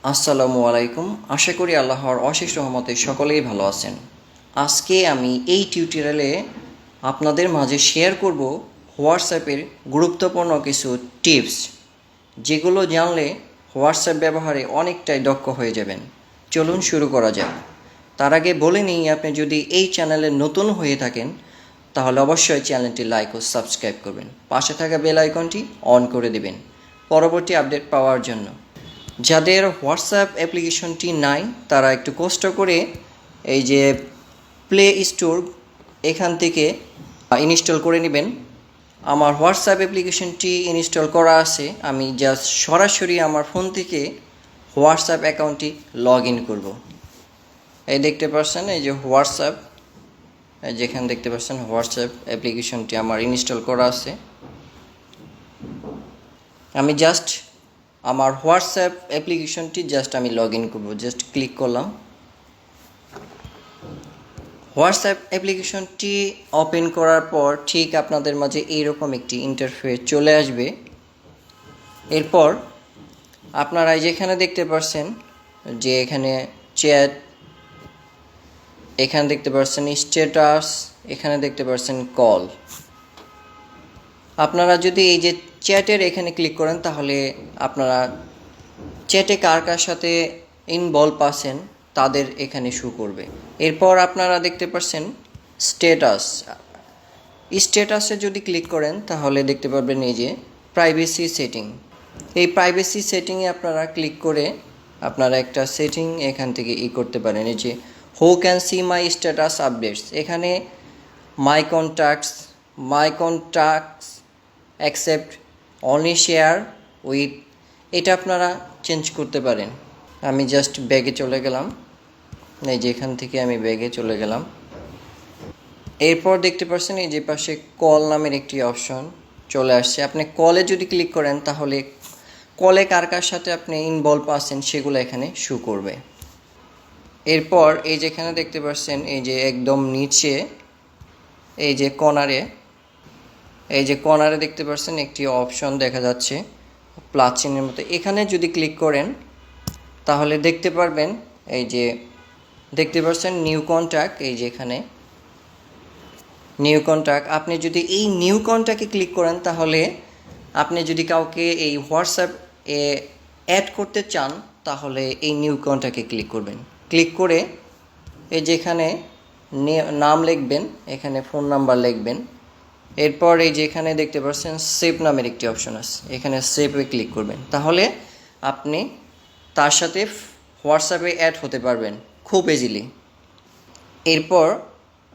আসসালামু আলাইকুম। আশা করি আল্লাহর অশেষ রহমতে সকলেই ভালো আছেন। আজকে আমি এই টিউটোরিয়ালে আপনাদের মাঝে শেয়ার করব হোয়াটসঅ্যাপের গুরুত্বপূর্ণ কিছু টিপস, যেগুলো জানলে হোয়াটসঅ্যাপ ব্যবহারে অনেকটাই দক্ষ হয়ে যাবেন। চলুন শুরু করা যাক। তার আগে বলে নিই, আপনি যদি এই চ্যানেলে নতুন হয়ে থাকেন তাহলে অবশ্যই চ্যানেলটি লাইক ও সাবস্ক্রাইব করবেন। পাশে থাকা বেল আইকনটি অন করে দেবেন পরবর্তী আপডেট পাওয়ার জন্য। যাদের হোয়াটসঅ্যাপ অ্যাপ্লিকেশনটি নাই তারা একটু কষ্ট করে এই যে প্লে স্টোর এখান থেকে ইনস্টল করে নেবেন। আমার হোয়াটসঅ্যাপ অ্যাপ্লিকেশনটি ইনস্টল করা আছে, আমি জাস্ট সরাসরি আমার ফোন থেকে হোয়াটসঅ্যাপ অ্যাকাউন্টটি লগ ইন করবো। এই দেখতে পাচ্ছেন এই যে হোয়াটসঅ্যাপ, যেখানে দেখতে পাচ্ছেন হোয়াটসঅ্যাপ অ্যাপ্লিকেশনটি আমার ইনস্টল করা আছে। আমি জাস্ট আমার হোয়াটসঅ্যাপ অ্যাপ্লিকেশনটি আমি লগ ইন করবো, জাস্ট ক্লিক করলাম। হোয়াটসঅ্যাপ অ্যাপ্লিকেশনটি ওপেন করার পর ঠিক আপনাদের মাঝে এইরকম একটি ইন্টারফেস চলে আসবে। এরপর আপনারা যেখানে দেখতে পাচ্ছেন যে এখানে চ্যাট, এখানে দেখতে পাচ্ছেন স্ট্যাটাস, এখানে দেখতে পাচ্ছেন কল। আপনারা যদি এই যে চ্যাটের এখানে ক্লিক করেন তাহলে আপনারা চ্যাটে কার কার সাথে ইনভলভ আছেন তাদের এখানে শো করবে। এরপর আপনারা দেখতে পাচ্ছেন স্ট্যাটাস। স্ট্যাটাসে যদি ক্লিক করেন তাহলে দেখতে পারবেন এই যে প্রাইভেসি সেটিং। এই প্রাইভেসি সেটিংয়ে আপনারা ক্লিক করে আপনারা একটা সেটিং এখান থেকে করতে পারেন। এই যে who can see my status updates, এখানে my contacts accept only share with, এটা আপনারা চেঞ্জ করতে পারেন। আমি জাস্ট ব্যাগে চলে গেলাম, এই যে এখান থেকে আমি ব্যাগে চলে গেলাম। এরপর দেখতে পাচ্ছেন এই যে পাশে কল নামের একটি অপশন চলে আসছে। আপনি কলে যদি ক্লিক করেন তাহলে কলে কার কার সাথে আপনি ইনভলভ আছেন সেগুলো এখানে শো করবে। এরপর এই যেখানে দেখতে পাচ্ছেন এই যে একদম নিচে এই যে কর্নারে দেখতে পাচ্ছেন একটি অপশন দেখা যাচ্ছে প্লাস চিহ্নের মতো। এখানে যদি ক্লিক করেন তাহলে দেখতে পারবেন এই যে দেখতে পাচ্ছেন নিউ কন্ট্যাক্ট। এই যে এখানে নিউ কন্ট্যাক্ট, আপনি যদি এই নিউ কন্ট্যাক্টে ক্লিক করেন তাহলে আপনি যদি কাউকে এই হোয়াটসঅ্যাপ এ অ্যাড করতে চান তাহলে এই নিউ কন্ট্যাক্টে ক্লিক করবেন। ক্লিক করে এই যেখানে নাম লিখবেন, এখানে ফোন নাম্বার লিখবেন। এরপর এই যে এখানে দেখতে পাচ্ছেন সেভ নামের একটি অপশন আছে, এখানে সেভে ক্লিক করবেন। তাহলে আপনি তার সাথে হোয়াটসঅ্যাপে অ্যাড হতে পারবেন খুব ইজিলি। এরপর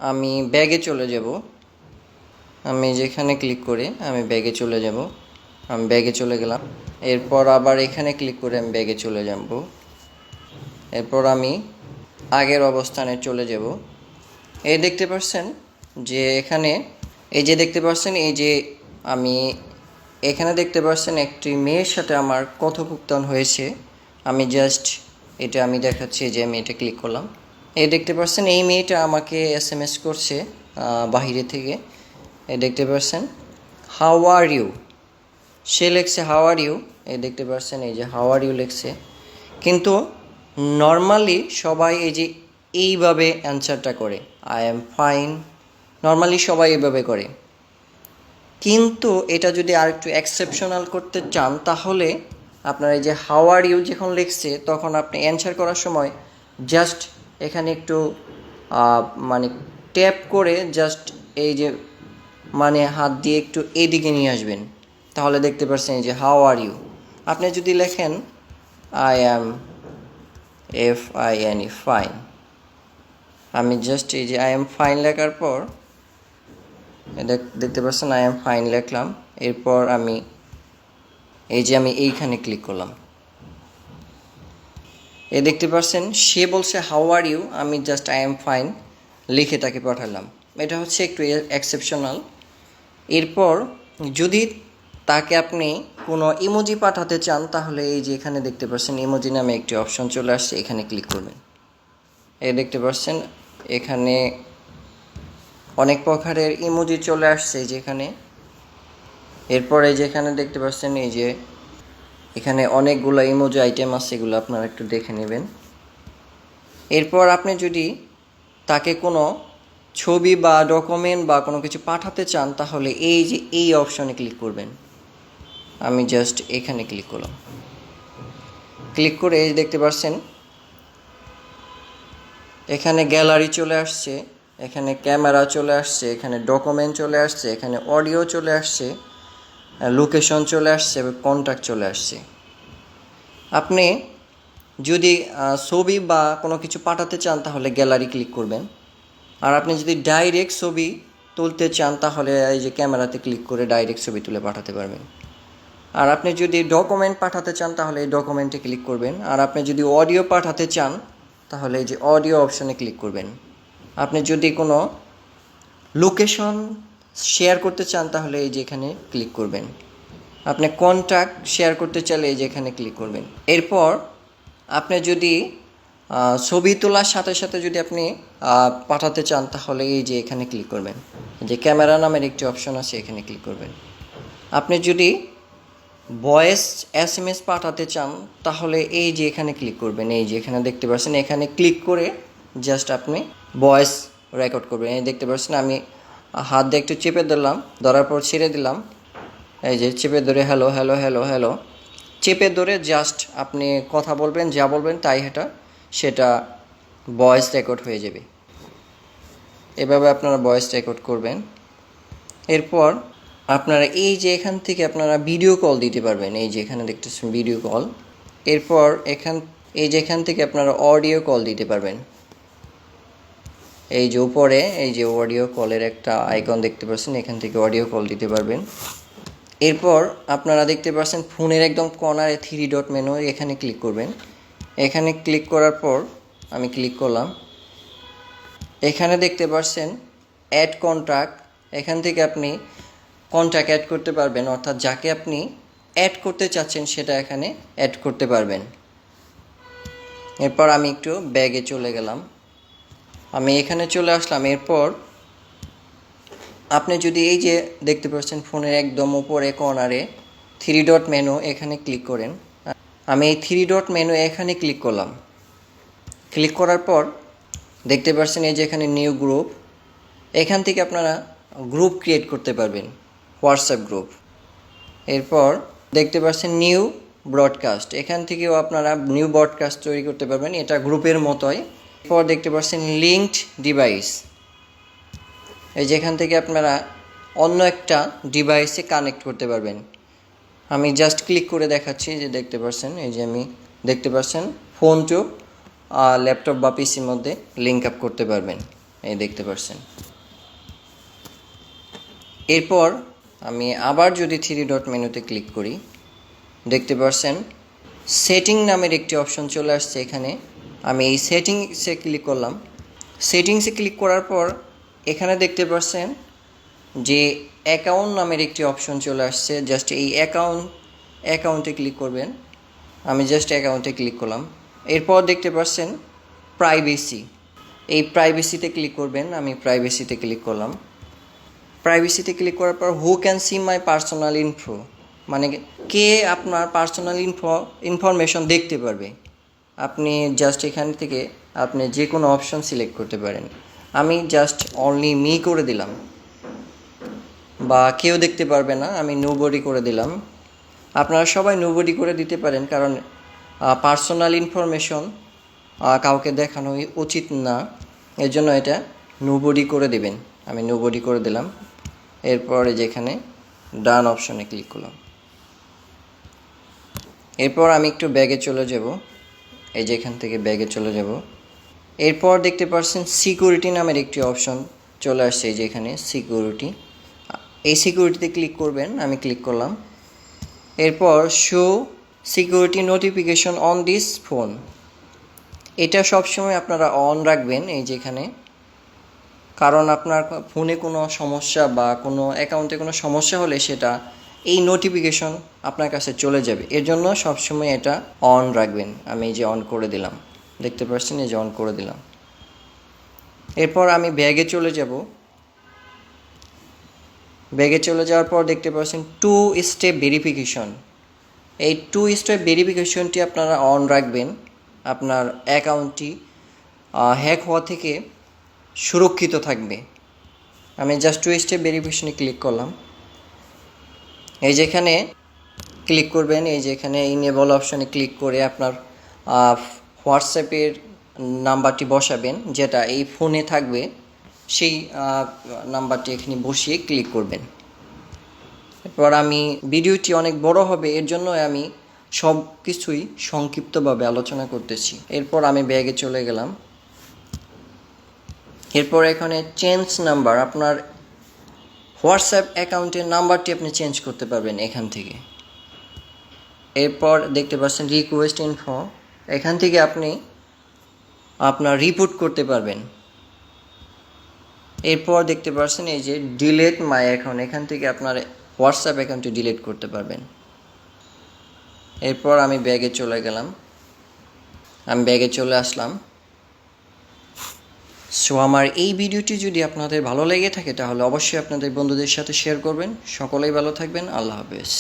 আমি ব্যাগে চলে যাব, আমি যেখানে ক্লিক করে আমি ব্যাগে চলে যাব। আমি ব্যাগে চলে গেলাম। এরপর আবার এখানে ক্লিক করে আমি ব্যাগে চলে যাব। এরপর আমি আগের অবস্থানে চলে যাব। এই দেখতে পাচ্ছেন যে এখানে এই যে দেখতে পাচ্ছেন এই যে আমি এখানে দেখতে পাচ্ছেন একটি মেয়ের সাথে আমার কথোপকথন হয়েছে। আমি জাস্ট এটা আমি দেখাচ্ছি যে আমি এটা ক্লিক করলাম। এই দেখতে পাচ্ছেন এই মেয়েটা আমাকে SMS করছে বাহিরে থেকে। এই দেখতে পাচ্ছেন হাউ আর ইউ, সে লেখছে হাউ আর ইউ। এই দেখতে পাচ্ছেন এই যে হাউ আর ইউ লেখছে। কিন্তু নর্মালি সবাই এই যে এইভাবে অ্যান্সারটা করে আই এম ফাইন, নর্মালি সবাই এইভাবে করে। কিন্তু এটা যদি আর একটু এক্সেপশনাল করতে চান তাহলে আপনার এই যে হাউ আর ইউ যখন লিখছে তখন আপনি অ্যান্সার করার সময় জাস্ট এখানে একটু মানে ট্যাপ করে জাস্ট এই যে মানে হাত দিয়ে একটু এদিকে নিয়ে আসবেন, তাহলে দেখতে পাচ্ছেন এই যে হাউ আর ইউ। আপনি যদি লেখেন আই অ্যাম FINE ফাইন, আমি জাস্ট এই যে আই এম ফাইন লেখার পর দেখতে পাচ্ছেন আই এম ফাইন লিখলাম। এরপর আমি এই যে আমি এইখানে ক্লিক করলাম। এ দেখতে পাচ্ছেন সে বলছে হাউ আর ইউ, আমি জাস্ট আই এম ফাইন লিখে তাকে পাঠালাম। এটা হচ্ছে একটু এক্সেপশনাল। এরপর যদি তাকে আপনি কোনো ইমোজি পাঠাতে চান তাহলে এই যে এখানে দেখতে পাচ্ছেন ইমোজি নামে একটি অপশন চলে আসছে, এখানে ক্লিক করবেন। এই দেখতে পাচ্ছেন এখানে অনেক প্রকারের ইমোজি চলে আসছে যেখানে। এরপরে যেখানে দেখতে পাচ্ছেন এই যে এখানে অনেকগুলো ইমোজি আইটেম আছে, এগুলো আপনারা একটু দেখে নেবেন। এরপর আপনি যদি তাকে কোনো ছবি বা ডকুমেন্ট বা কোনো কিছু পাঠাতে চান, তাহলে এই যে এই অপশনে ক্লিক করবেন। আমি জাস্ট এখানে ক্লিক করলাম। ক্লিক করে এই দেখতে পাচ্ছেন এখানে গ্যালারি চলে আসছে, এখানে ক্যামেরা চলে আসছে, এখানে ডকুমেন্ট চলে আসছে, এখানে অডিও চলে আসছে, লোকেশন চলে আসছে এবং কন্ট্যাক্ট চলে আসছে। আপনি যদি ছবি বা কোনো কিছু পাঠাতে চান তাহলে গ্যালারি ক্লিক করবেন। আর আপনি যদি ডাইরেক্ট ছবি তুলতে চান তাহলে এই যে ক্যামেরাতে ক্লিক করে ডাইরেক্ট ছবি তুলে পাঠাতে পারবেন। আর আপনি যদি ডকুমেন্ট পাঠাতে চান তাহলে এই ডকুমেন্টে ক্লিক করবেন। আর আপনি যদি অডিও পাঠাতে চান তাহলে এই যে অডিও অপশনে ক্লিক করবেন। আপনি যদি কোনো লোকেশন শেয়ার করতে চান তাহলে এই যে এখানে ক্লিক করবেন। আপনি কন্ট্যাক্ট শেয়ার করতে চাইলে এই যে এখানে ক্লিক করবেন। এরপর আপনি যদি ছবি তোলার সাথে সাথে যদি আপনি পাঠাতে চান তাহলে এই যে এখানে ক্লিক করবেন। যে ক্যামেরা নামের একটি অপশন আছে, এখানে ক্লিক করবেন। আপনি যদি ভয়েস SMS পাঠাতে চান তাহলে এই যে এখানে ক্লিক করবেন। এই যে এখানে দেখতে পাচ্ছেন, এখানে ক্লিক করে জাস্ট আপনি ভয়েস রেকর্ড করবেন। এই দেখতে পাচ্ছেন আমি হাত দিয়ে একটু চেপে ধরলাম, ধরার পর ছেড়ে দিলাম। এই যে চেপে ধরে হ্যালো হ্যালো হ্যালো হ্যালো চেপে ধরে জাস্ট আপনি কথা বলবেন, যা বলবেন তাই সেটা ভয়েস রেকর্ড হয়ে যাবে। এভাবে আপনারা ভয়েস রেকর্ড করবেন। এরপর আপনারা এই যে এখান থেকে আপনারা ভিডিও কল দিতে পারবেন। এই যে এখানে দেখতেছেন ভিডিও কল। এরপর এই যে এখান থেকে আপনারা অডিও কল দিতে পারবেন। এই যে উপরে এই যে অডিও কলের একটা আইকন দেখতে পাচ্ছেন, এখান থেকে অডিও কল দিতে পারবেন। এরপর আপনারা দেখতে পাচ্ছেন ফোনের একদম কর্নারে 3 ডট মেনু, এখানে ক্লিক করবেন। এখানে ক্লিক করার পর আমি ক্লিক করলাম। এখানে দেখতে পাচ্ছেন অ্যাড কন্ট্যাক্ট, এখান থেকে আপনি কন্ট্যাক্ট অ্যাড করতে পারবেন, অর্থাৎ যাকে আপনি অ্যাড করতে চাচ্ছেন সেটা এখানে অ্যাড করতে পারবেন। এরপর আমি একটু ব্যাগে চলে গেলাম, আমি এখানে চলে আসলাম। এরপর আপনি যদি এই যে দেখতে পাচ্ছেন ফোনের একদম উপরে কর্নারে 3 ডট মেনু, এখানে ক্লিক করেন। আমি এই 3 ডট মেনু এখানে ক্লিক করলাম। ক্লিক করার পর দেখতে পাচ্ছেন এই যে এখানে নিউ গ্রুপ, এখান থেকে আপনারা গ্রুপ ক্রিয়েট করতে পারবেন, হোয়াটসঅ্যাপ গ্রুপ। এরপর দেখতে পাচ্ছেন নিউ ব্রডকাস্ট, এখান থেকেও আপনারা নিউ ব্রডকাস্ট তৈরি করতে পারবেন, এটা গ্রুপের মতোই। এরপর দেখতে পাচ্ছেন লিঙ্কড ডিভাইস, এই যেখান থেকে আপনারা অন্য একটা ডিভাইসে কানেক্ট করতে পারবেন। আমি জাস্ট ক্লিক করে দেখাচ্ছি, যে দেখতে পাচ্ছেন এই যে আমি দেখতে পাচ্ছেন ফোন টু ল্যাপটপ বা পিসির মধ্যে লিঙ্ক আপ করতে পারবেন, এই দেখতে পাচ্ছেন। এরপর আমি আবার যদি 3 ডট মেনুতে ক্লিক করি, দেখতে পাচ্ছেন সেটিং নামের একটি অপশন চলে আসছে এখানে। আমি এই সেটিংসে ক্লিক করলাম। সেটিংসে ক্লিক করার পর এখানে দেখতে পাচ্ছেন যে অ্যাকাউন্ট নামের একটি অপশন চলে আসছে, জাস্ট এই অ্যাকাউন্টে ক্লিক করবেন। আমি জাস্ট অ্যাকাউন্টে ক্লিক করলাম। এরপর দেখতে পাচ্ছেন প্রাইভেসি, এই প্রাইভেসিতে ক্লিক করবেন। আমি প্রাইভেসিতে ক্লিক করলাম। প্রাইভেসিতে ক্লিক করার পর হু can see my personal info, মানে কে আপনার পার্সোনাল ইনফরমেশন দেখতে পারবে। আপনি জাস্ট এখান থেকে আপনি যে কোনো অপশন সিলেক্ট করতে পারেন। আমি জাস্ট অনলি মি করে দিলাম, বা কেউ দেখতে পারবে না, আমি নোবডি করে দিলাম। আপনারা সবাই নোবডি করে দিতে পারেন, কারণ পার্সোনাল ইনফরমেশন কাউকে দেখানো উচিত না, এর জন্য এটা নোবডি করে দিবেন। আমি নোবডি করে দিলাম। এরপরে যেখানে ডান অপশনে ক্লিক করলাম। এরপর আমি একটু ব্যাগে চলে যাব, এই যে এখান থেকে ব্যাগে চলে যাব। এরপর দেখতে পাচ্ছেন সিকিউরিটি নামের একটি অপশন চলে আসছে, এই যে এখানে সিকিউরিটি, এই সিকিউরিটিতে ক্লিক করবেন। আমি ক্লিক করলাম। এরপর show security notification on this phone, এটা সবসময় আপনারা অন রাখবেন এই যেখানে, কারণ আপনার ফোনে কোনো সমস্যা বা কোনো অ্যাকাউন্টে কোনো সমস্যা হলে সেটা এই নোটিফিকেশন আপনার কাছে চলে যাবে, এর জন্য সবসময় এটা অন রাখবেন। আমি এই যে অন করে দিলাম, দেখতে পাচ্ছেন এই যে অন করে দিলাম। এরপর আমি ব্যাগে চলে যাব। ব্যাগে চলে যাওয়ার পর দেখতে পাচ্ছেন 2 স্টেপ ভেরিফিকেশন, এই 2 স্টেপ ভেরিফিকেশনটি আপনারা অন রাখবেন, আপনার অ্যাকাউন্টটি হ্যাক হওয়া থেকে সুরক্ষিত থাকবে। আমি জাস্ট 2 স্টেপ ভেরিফিকেশনে ক্লিক করলাম। এই যেখানে ক্লিক করবেন, এই যে এখানে ইনেবল অপশনে ক্লিক করে আপনার হোয়াটসঅ্যাপের নাম্বারটি বসাবেন, যেটা এই ফোনে থাকবে, সেই নাম্বারটি এখানে বসিয়ে ক্লিক করবেন। এরপর আমি ভিডিওটি অনেক বড় হবে, এর জন্য আমি সব কিছুই সংক্ষিপ্তভাবে আলোচনা করতেছি। এরপর আমি ব্যাগে চলে গেলাম। এরপর এখানে চেঞ্জ নাম্বার, আপনার হোয়াটসঅ্যাপ অ্যাকাউন্টের নাম্বারটি আপনি চেঞ্জ করতে পারবেন এখান থেকে। এরপর দেখতে পাচ্ছেন রিকোয়েস্ট ইনফো, এখান থেকে আপনি আপনার রিপোর্ট করতে পারবেন। এরপর দেখতে পাচ্ছেন এই যে ডিলেট মাই অ্যাকাউন্ট, এখান থেকে আপনার হোয়াটসঅ্যাপ অ্যাকাউন্টটি ডিলিট করতে পারবেন। এরপর আমি ব্যাগে চলে গেলাম, আমি ব্যাগে চলে আসলাম। সো আমার এই ভিডিওটি যদি আপনাদের ভালো লেগে থাকে তাহলে অবশ্যই আপনাদের বন্ধুদের সাথে শেয়ার করবেন। সকলেই ভালো থাকবেন। আল্লাহ হাফেজ।